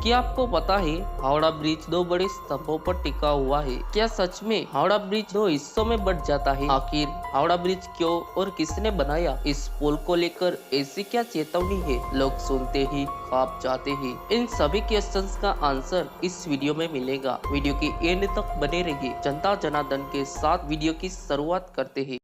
क्या आपको पता है हावड़ा ब्रिज दो बड़े स्तंभों पर टिका हुआ है? क्या सच में हावड़ा ब्रिज दो हिस्सों में बंट जाता है? आखिर हावड़ा ब्रिज क्यों और किसने बनाया? इस पुल को लेकर ऐसी क्या चेतावनी है? लोग सुनते ही ख्वाब जाते हैं। इन सभी क्वेश्चंस का आंसर इस वीडियो में मिलेगा। वीडियो के एंड तक बने रहिए। जनता जनार्दन के साथ वीडियो की शुरुआत करते हैं।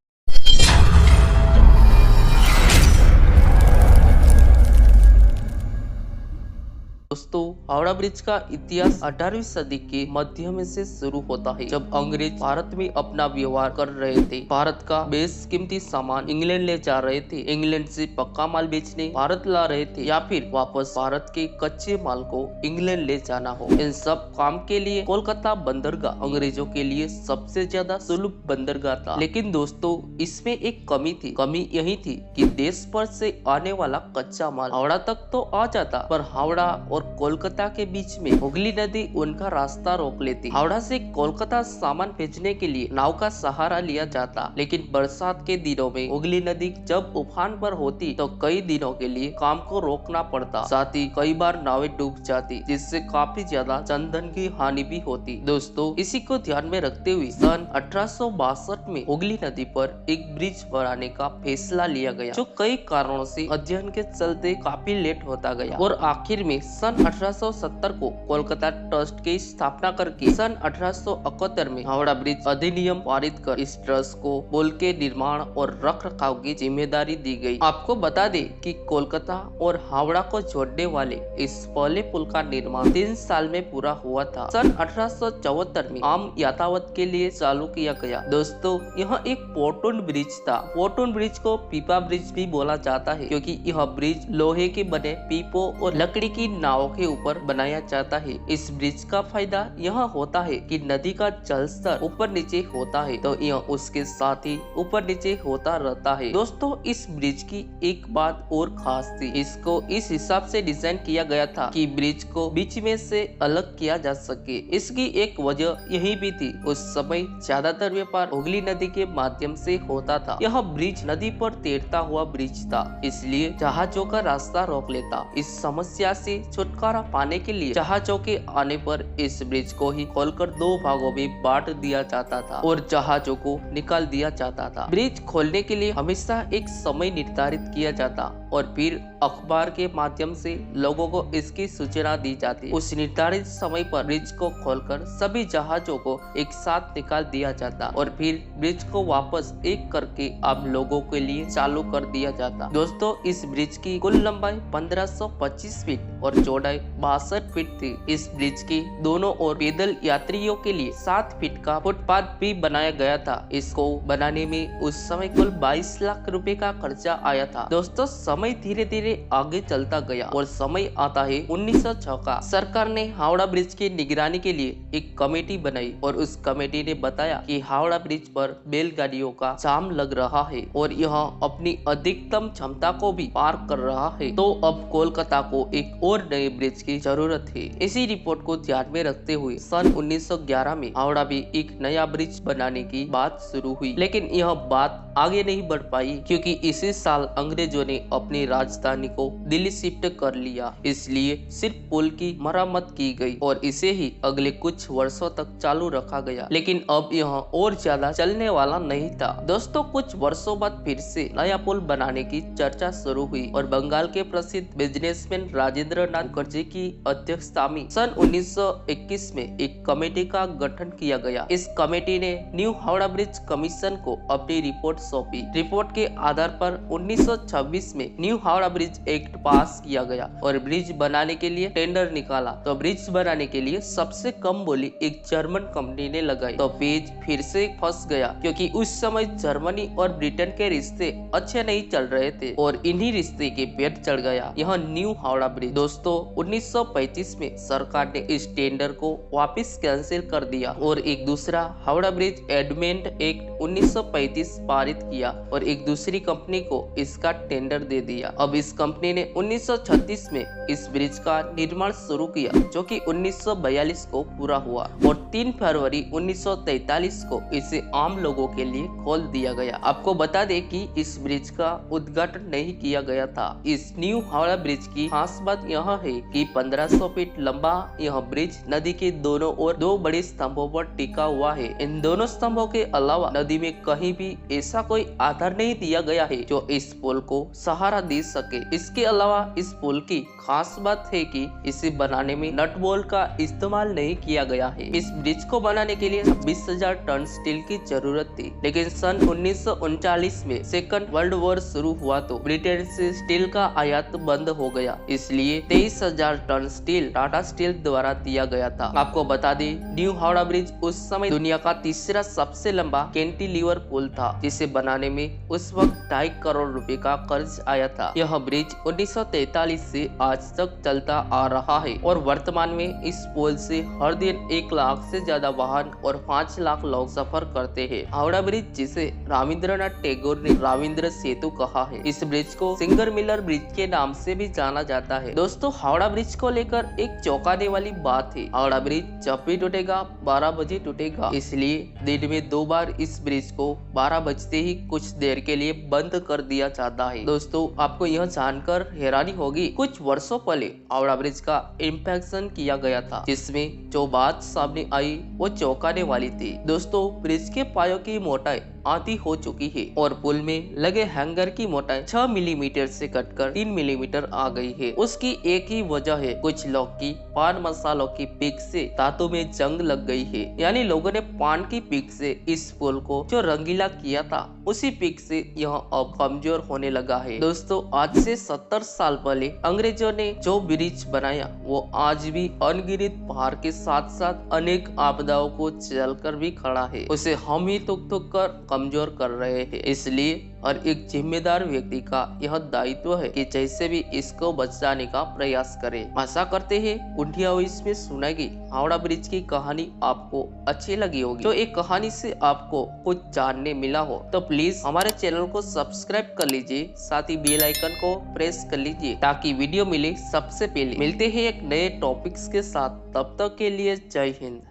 दोस्तों, हावड़ा ब्रिज का इतिहास 18वीं सदी के मध्य में से शुरू होता है, जब अंग्रेज भारत में अपना व्यवहार कर रहे थे। भारत का बेशकीमती सामान इंग्लैंड ले जा रहे थे, इंग्लैंड से पक्का माल बेचने भारत ला रहे थे, या फिर वापस भारत के कच्चे माल को इंग्लैंड ले जाना हो। इन सब काम के लिए कोलकाता बंदरगाह अंग्रेजों के लिए सबसे ज्यादा सुलभ बंदरगाह था। लेकिन दोस्तों, इसमें एक कमी थी। कमी यही थी कि देश भर से आने वाला कच्चा माल हावड़ा तक तो आ जाता, पर हावड़ा और कोलकाता के बीच में हुगली नदी उनका रास्ता रोक लेती। हावड़ा से कोलकाता सामान भेजने के लिए नाव का सहारा लिया जाता, लेकिन बरसात के दिनों में हुगली नदी जब उफान पर होती तो कई दिनों के लिए काम को रोकना पड़ता। साथ ही कई बार नावें डूब जाती, जिससे काफी ज्यादा जनधन की हानि भी होती। दोस्तों, इसी को ध्यान में रखते हुए सन 1862 में हुगली नदी पर एक ब्रिज बनाने का फैसला लिया गया, जो कई कारणों से अध्ययन के चलते काफी लेट होता गया और आखिर में सन 1870 को कोलकाता ट्रस्ट की स्थापना करके सन 1871 में हावड़ा ब्रिज अधिनियम पारित कर इस ट्रस्ट को पुल के निर्माण और रख रखाव की जिम्मेदारी दी गई। आपको बता दें कि कोलकाता और हावड़ा को जोड़ने वाले इस पहले पुल का निर्माण 3 साल में पूरा हुआ था। सन 1874 में आम यातायात के लिए चालू किया गया। दोस्तों, यह एक पोर्टून ब्रिज था। पोर्टून ब्रिज को पीपा ब्रिज भी बोला जाता है, क्योंकि यह ब्रिज लोहे के बने पीपों और लकड़ी की नावों के ऊपर बनाया जाता है। इस ब्रिज का फायदा यह होता है कि नदी का जल स्तर ऊपर नीचे होता है, तो यह उसके साथ ही ऊपर नीचे होता रहता है। दोस्तों, इस ब्रिज की एक बात और खास थी। इसको इस हिसाब से डिजाइन किया गया था कि ब्रिज को बीच में से अलग किया जा सके। इसकी एक वजह यही भी थी, उस समय ज्यादातर व्यापार हुगली नदी के माध्यम से होता था। यह ब्रिज नदी पर तैरता हुआ ब्रिज था, इसलिए जहाजों का रास्ता रोक लेता। इस समस्या से छुटकारा पाने के लिए जहाजों के आने पर इस ब्रिज को ही खोलकर 2 भागों में बांट दिया जाता था और जहाजों को निकाल दिया जाता था। ब्रिज खोलने के लिए हमेशा एक समय निर्धारित किया जाता और फिर अखबार के माध्यम से लोगों को इसकी सूचना दी जाती। उस निर्धारित समय पर ब्रिज को खोलकर सभी जहाजों को एक साथ निकाल दिया जाता और फिर ब्रिज को वापस एक करके आम लोगों के लिए चालू कर दिया जाता। दोस्तों, इस ब्रिज की कुल लंबाई 1525 फीट और चौड़ाई 62 फीट थी। इस ब्रिज की दोनों ओर पैदल यात्रियों के लिए 7 फीट का फुटपाथ भी बनाया गया था। इसको बनाने में उस समय कुल 22 लाख रुपए का खर्चा आया था। दोस्तों, समय धीरे धीरे आगे चलता गया और समय आता है 1906 का। सरकार ने हावड़ा ब्रिज की निगरानी के लिए एक कमेटी बनाई और उस कमेटी ने बताया कि हावड़ा ब्रिज पर बैलगाड़ियों का जाम लग रहा है और यह अपनी अधिकतम क्षमता को भी पार कर रहा है, तो अब कोलकाता को एक और नए ब्रिज की जरूरत है। इसी रिपोर्ट को ध्यान में रखते हुए सन 1911 में हावड़ा भी एक नया ब्रिज बनाने की बात शुरू हुई, लेकिन यह बात आगे नहीं बढ़ पाई, क्योंकि इसी साल अंग्रेजों ने अपनी राजधानी को दिल्ली शिफ्ट कर लिया। इसलिए सिर्फ पुल की मरम्मत की गई और इसे ही अगले कुछ वर्षों तक चालू रखा गया, लेकिन अब यह और ज्यादा चलने वाला नहीं था। दोस्तों, कुछ वर्षों बाद फिर से नया पुल बनाने की चर्चा शुरू हुई और बंगाल के प्रसिद्ध बिजनेसमैन राजेंद्र नाथ मुखर्जी की अध्यक्षता में सन 1921 में एक कमेटी का गठन किया गया। इस कमेटी ने न्यू हावड़ा ब्रिज कमीशन को अपनी रिपोर्ट सौंपी। रिपोर्ट के आधार पर 1926 में न्यू हावड़ा ब्रिज एक्ट पास किया गया और ब्रिज बनाने के लिए टेंडर निकाला। तो ब्रिज बनाने के लिए सबसे कम बोली एक जर्मन कंपनी ने लगाई, तो पेज फिर से फंस गया, क्योंकि उस समय जर्मनी और ब्रिटेन के रिश्ते अच्छे नहीं चल रहे थे और इन्हीं रिश्ते के पेट चढ़ गया यह न्यू हावड़ा ब्रिज। दोस्तों, 1935 में सरकार ने इस टेंडर को वापस कैंसिल कर दिया और एक दूसरा हावड़ा ब्रिज एडमेंट एक्ट 1935 पारित किया और एक दूसरी कंपनी को इसका टेंडर दे दिया। अब इस कंपनी ने 1936 में इस ब्रिज का निर्माण शुरू किया, जो कि 1942 को पूरा हुआ और 3 फरवरी 1943 को इसे आम लोगों के लिए खोल दिया गया। आपको बता दें कि इस ब्रिज का उद्घाटन नहीं किया गया था। इस न्यू हावड़ा ब्रिज की खास बात यह है कि 1500 फीट लंबा यह ब्रिज नदी के दोनों ओर 2 बड़े स्तंभों पर टिका हुआ है। इन दोनों स्तंभों के अलावा नदी में कहीं भी ऐसा कोई आधार नहीं दिया गया है जो इस पुल को सहारा दे सके। इसके अलावा इस पुल की खास बात है कि इसे बनाने में नट बोल्ट का इस्तेमाल नहीं किया गया है। इस ब्रिज को बनाने के लिए 26,000 टन स्टील की जरूरत थी, लेकिन सन 1939 में सेकंड वर्ल्ड वॉर शुरू हुआ तो ब्रिटेन से स्टील का आयात बंद हो गया, इसलिए 23,000 टन स्टील टाटा स्टील द्वारा दिया गया था। आपको बता दें, न्यू हावड़ा ब्रिज उस समय दुनिया का तीसरा सबसे लंबा कैंटिलीवर पुल था, जिसे बनाने में उस वक्त 2.5 करोड़ रुपए का खर्च आया था। यह ब्रिज 1943 से आज तक चलता आ रहा है और वर्तमान में इस पुल से हर दिन 1 लाख से ज्यादा वाहन और 5 लाख लोग सफर करते हैं। हावड़ा ब्रिज, जिसे रविंद्रनाथ टैगोर ने रविंद्र सेतु कहा है, इस ब्रिज को सिंगर मिलर ब्रिज के नाम से भी जाना जाता है। दोस्तों, हावड़ा ब्रिज को लेकर एक चौंकाने वाली बात है। हावड़ा ब्रिज जब भी टूटेगा 12 बजे टूटेगा, इसलिए दिन में 2 बार इस ब्रिज को 12 बजते ही कुछ देर के लिए बंद कर दिया जाता है। दोस्तों, आपको यह जानकर हैरानी होगी, कुछ वर्षों पहले हावड़ा ब्रिज का इंस्पेक्शन किया गया था, जिसमें जो बात सामने आई वो चौंकाने वाली थी। दोस्तों, ब्रिज के पायों की मोटाई आधी हो चुकी है और पुल में लगे हैंगर की मोटाई 6 मिलीमीटर से कटकर 3 मिलीमीटर आ गई है। उसकी एक ही वजह है, कुछ लोग की पान मसालों की पीक से धातु में जंग लग गई है, यानी लोगों ने पान की पीक से इस पुल को जो रंगीला किया था, उसी पीक से यह अब कमजोर होने लगा है। दोस्तों, आज से 70 साल पहले अंग्रेजों ने जो ब्रिज बनाया वो आज भी अनगिनत पहाड़ के साथ साथ अनेक आपदाओं को चलकर भी खड़ा है। उसे हम ही तुक तुक कर कमजोर कर रहे हैं। इसलिए हर एक जिम्मेदार व्यक्ति का यह दायित्व है कि जैसे भी इसको बचाने का प्रयास करे। आशा करते हैं इंडिया वॉइस में सुनाई गई हावड़ा ब्रिज की कहानी आपको अच्छी लगी होगी। तो एक कहानी से आपको कुछ जानने मिला हो तो प्लीज हमारे चैनल को सब्सक्राइब कर लीजिए, साथ ही बेल आइकन को प्रेस कर लीजिए ताकि वीडियो मिले सबसे पहले। मिलते हैं एक नए टॉपिक्स के साथ, तब तक के लिए जय हिंद।